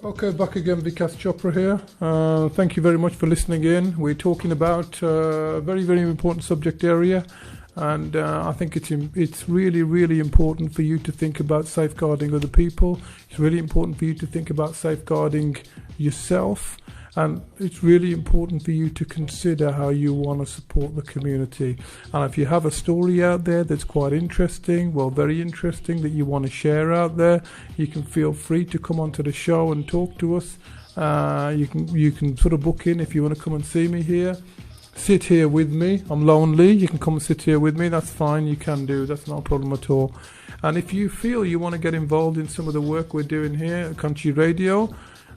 Okay, back again, Vikas Chopra here. Thank you very much for listening in. We're talking about a very, very important subject area, and I think it's really, really important for you to think about safeguarding other people. It's really important for you to think about safeguarding yourself, and it's really important for you to consider how you want to support the community. And if you have a story out there that's quite interesting, well, very interesting, that you want to share out there, you can feel free to come onto the show and talk to us. You can sort of book in if you want to come and see me here. Sit here with me. I'm lonely. You can come and sit here with me. That's fine. You can do. That's not a problem at all. And if you feel you want to get involved in some of the work we're doing here at Country Radio,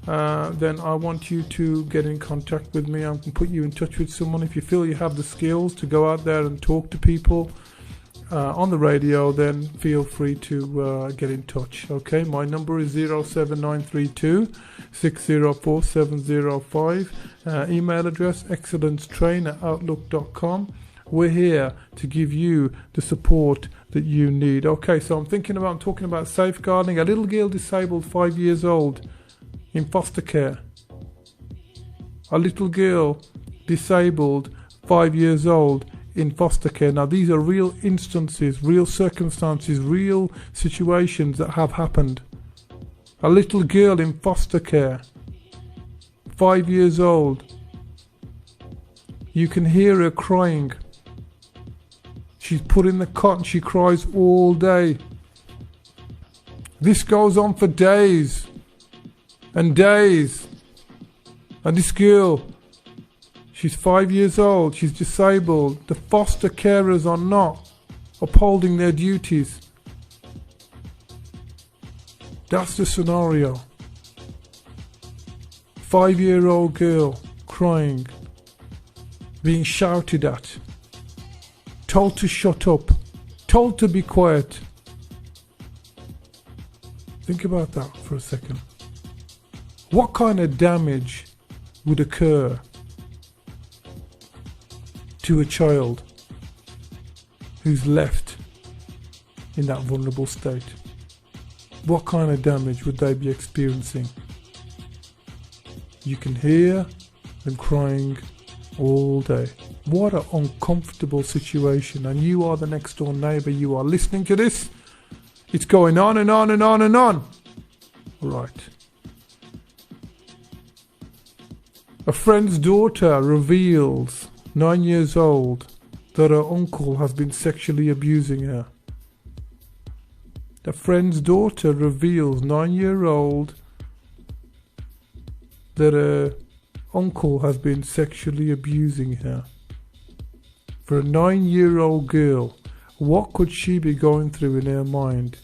then I want you to get in contact with me. I can put you in touch with someone. If you feel you have the skills to go out there and talk to people on the radio, then feel free to get in touch. Okay, my number is 07932 604 705. Email address excellencetrain@outlook.com. We're here to give you the support that you need. Okay, so I'm talking about safeguarding a little girl disabled, 5 years old, in foster care. A little girl disabled, 5 years old, in foster care. Now these are real instances, real circumstances, real situations that have happened. A little girl in foster care, 5 years old. You can hear her crying. She's put in the cot and she cries all day. This goes on for days and days. And this girl, she's 5 years old, she's disabled. The foster carers are not upholding their duties. That's the scenario. 5-year-old girl crying, being shouted at, told to shut up, told to be quiet. Think about that for a second. What kind of damage would occur to a child who's left in that vulnerable state? What kind of damage would they be experiencing? You can hear them crying all day. What an uncomfortable situation. And you are the next door neighbour. You are listening to this. It's going on and on and on and on. Right. A friend's daughter reveals, 9 years old, that her uncle has been sexually abusing her. A friend's daughter reveals, 9-year-old, that her uncle has been sexually abusing her. For a 9-year-old girl, what could she be going through in her mind?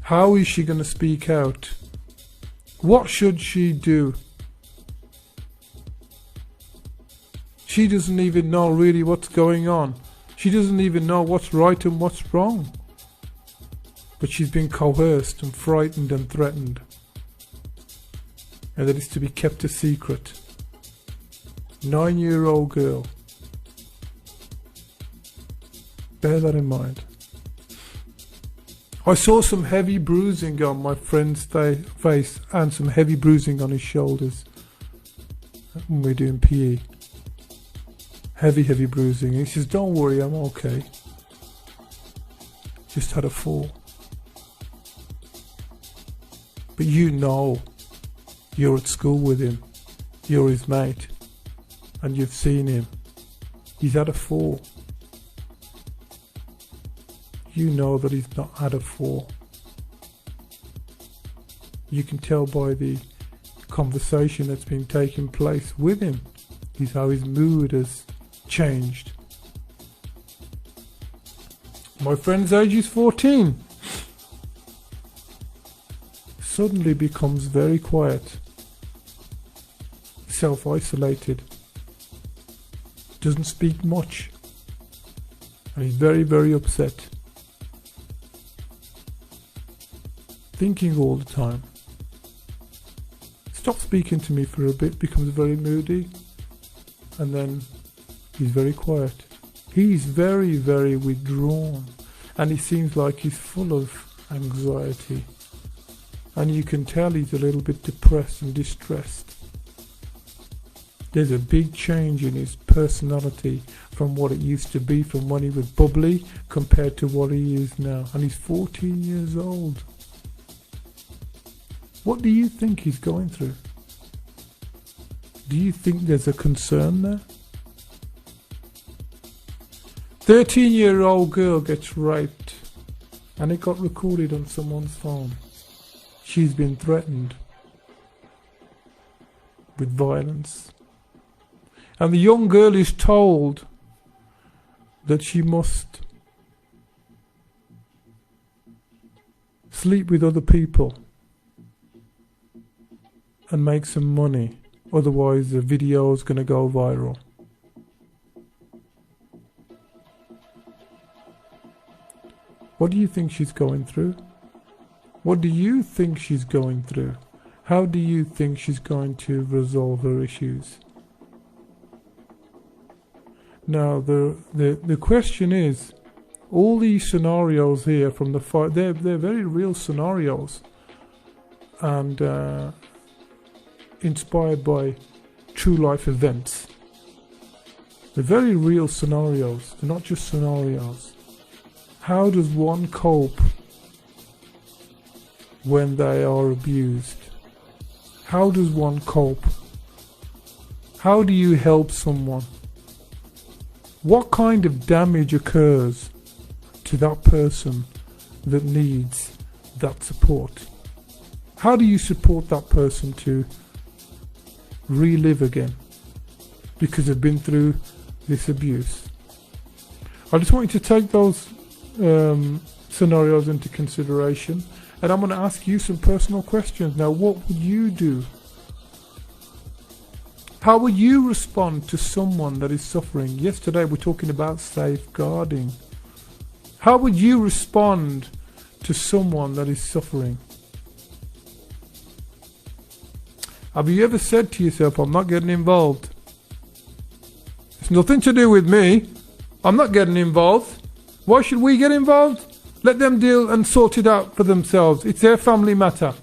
How is she going to speak out? What should she do? She doesn't even know really what's going on. She doesn't even know what's right and what's wrong. But she's been coerced and frightened and threatened. And that is to be kept a secret. 9-year-old girl. Bear that in mind. I saw some heavy bruising on my friend's face and some heavy bruising on his shoulders when we're doing PE. Heavy bruising. He says, don't worry, I'm okay. Just had a fall. But you know, you're at school with him. You're his mate. And you've seen him. He's had a fall. You know that he's not had a fall. You can tell by the conversation that's been taking place with him. Is how his mood has changed. My friend's age is 14. Suddenly becomes very quiet. Self-isolated. Doesn't speak much. And he's very, very upset. Thinking all the time. Stops speaking to me for a bit, becomes very moody, and then he's very quiet. He's very, very withdrawn, and he seems like he's full of anxiety. and you can tell he's a little bit depressed and distressed. There's a big change in his personality from what it used to be, from when he was bubbly compared to what he is now. And he's 14 years old. What do you think he's going through? Do you think there's a concern there? 13-year-old girl gets raped, and it got recorded on someone's phone. She's been threatened with violence. And the young girl is told that she must sleep with other people and make some money, otherwise the video is going to go viral. What do you think she's going through? What do you think she's going through? How do you think she's going to resolve her issues? Now, the question is, all these scenarios here from the fight, they're very real scenarios, and inspired by true life events. They're very real scenarios. They're not just scenarios. How does one cope when they are abused? How does one cope? How do you help someone? What kind of damage occurs to that person that needs that support? How do you support that person to relive again because they've been through this abuse? I just want you to take those scenarios into consideration, and I'm going to ask you some personal questions. Now, what would you do? How would you respond to someone that is suffering? Yesterday we're talking about safeguarding. How would you respond to someone that is suffering? Have you ever said to yourself, I'm not getting involved? It's nothing to do with me. I'm not getting involved. Why should we get involved? Let them deal and sort it out for themselves. It's their family matter.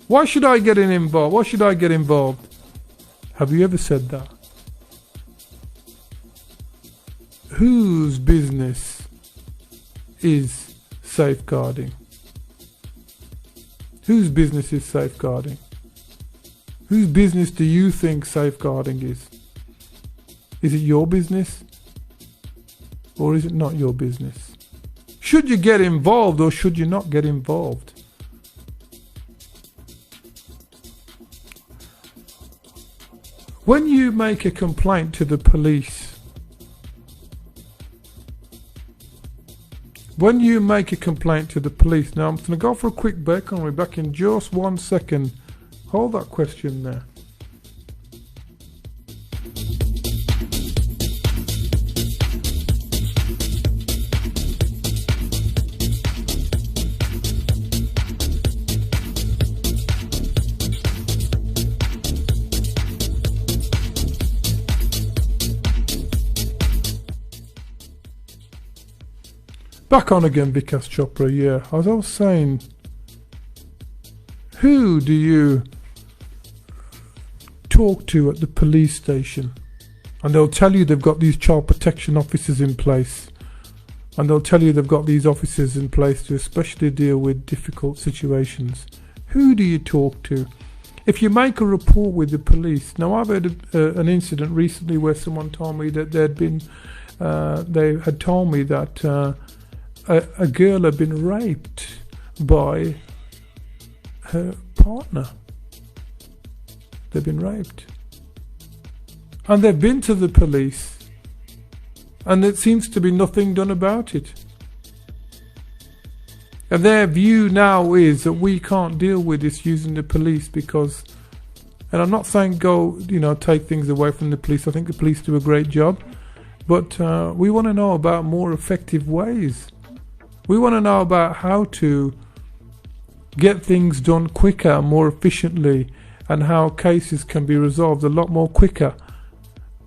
Why should I get involved? Why should I get involved? Have you ever said that? Whose business is safeguarding? Whose business is safeguarding? Whose business do you think safeguarding is? Is it your business? Or is it not your business? Should you get involved or should you not get involved? When you make a complaint to the police, now I'm going to go for a quick break and we'll be back in just 1 second. Hold that question there. Back on again, Vikas Chopra. Yeah, as I was saying, who do you talk to at the police station? And they'll tell you they've got these child protection officers in place, and they'll tell you they've got these officers in place to especially deal with difficult situations. Who do you talk to? If you make a report with the police, now I've had an incident recently where someone told me that they had told me that a girl had been raped by her partner. They've been raped. And they've been to the police, and there seems to be nothing done about it. And their view now is that we can't deal with this using the police because, and I'm not saying go, take things away from the police. I think the police do a great job. But we want to know about more effective ways. We want to know about how to get things done quicker, more efficiently, and how cases can be resolved a lot more quicker,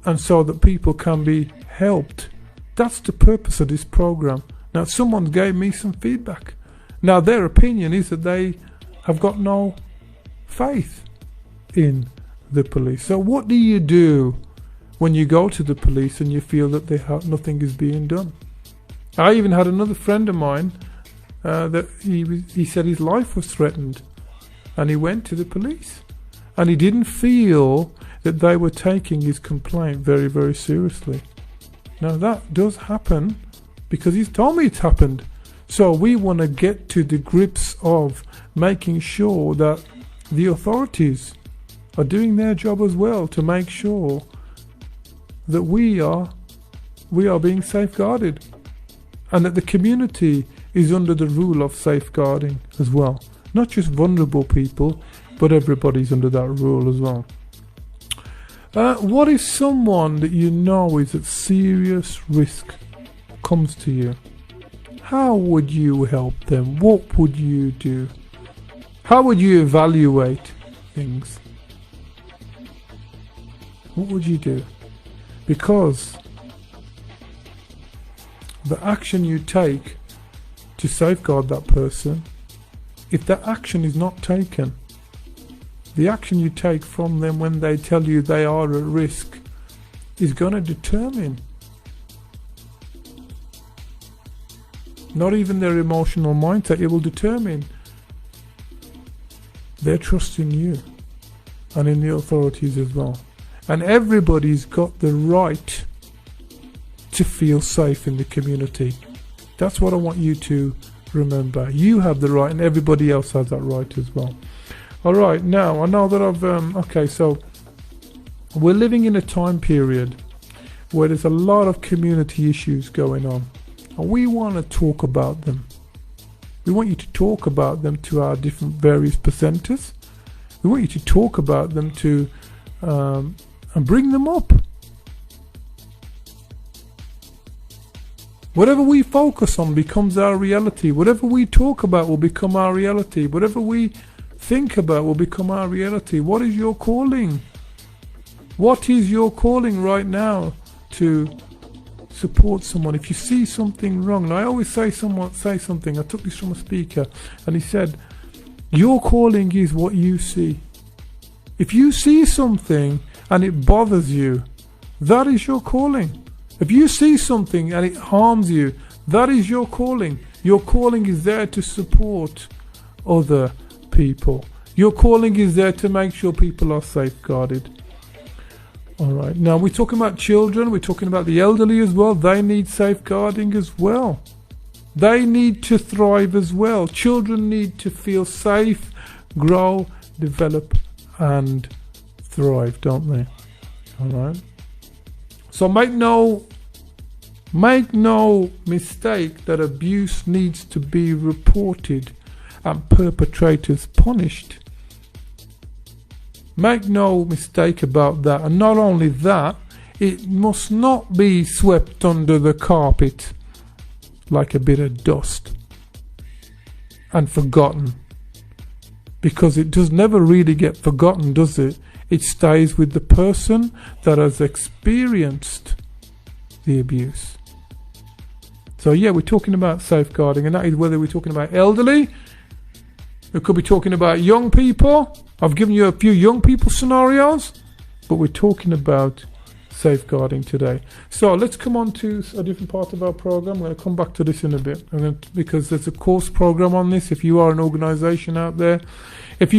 and so that people can be helped. That's the purpose of this program. Now, someone gave me some feedback. Now, their opinion is that they have got no faith in the police. So what do you do when you go to the police and you feel that nothing is being done? I even had another friend of mine that he said his life was threatened, and he went to the police, and he didn't feel that they were taking his complaint very, very seriously. Now that does happen, because he's told me it's happened. So we want to get to the grips of making sure that the authorities are doing their job as well, to make sure that we are being safeguarded, and that the community is under the rule of safeguarding as well. Not just vulnerable people, but everybody's under that rule as well. What if someone that you know is at serious risk comes to you? How would you help them? What would you do? How would you evaluate things? What would you do? Because the action you take to safeguard that person, if that action is not taken, the action you take from them when they tell you they are at risk is going to determine not even their emotional mindset. It will determine their trust in you and in the authorities as well. And everybody's got the right to feel safe in the community. That's what I want you to remember. You have the right, and everybody else has that right as well. Alright, now I know that okay, so we're living in a time period where there's a lot of community issues going on, and we want to talk about them. We want you to talk about them to our different various presenters. We want you to talk about them to and bring them up. Whatever we focus on becomes our reality. Whatever we talk about will become our reality. Whatever we think about will become our reality. What is your calling? What is your calling right now to support someone? If you see something wrong, and I always say something, I took this from a speaker, and he said, your calling is what you see. If you see something and it bothers you, that is your calling. If you see something and it harms you, that is your calling. Your calling is there to support other people. Your calling is there to make sure people are safeguarded. Alright, now we're talking about children, we're talking about the elderly as well. They need safeguarding as well. They need to thrive as well. Children need to feel safe, grow, develop and thrive, don't they? Alright. So make no mistake that abuse needs to be reported and perpetrators punished. Make no mistake about that. And not only that, it must not be swept under the carpet like a bit of dust and forgotten, because it does never really get forgotten, does it? It stays with the person that has experienced the abuse. So yeah, we're talking about safeguarding, and that is whether we're talking about elderly, we could be talking about young people. I've given you a few young people scenarios, but we're talking about safeguarding today. So let's come on to a different part of our program. I'm going to come back to this in a bit, because there's a course program on this. If you are an organization out there, if you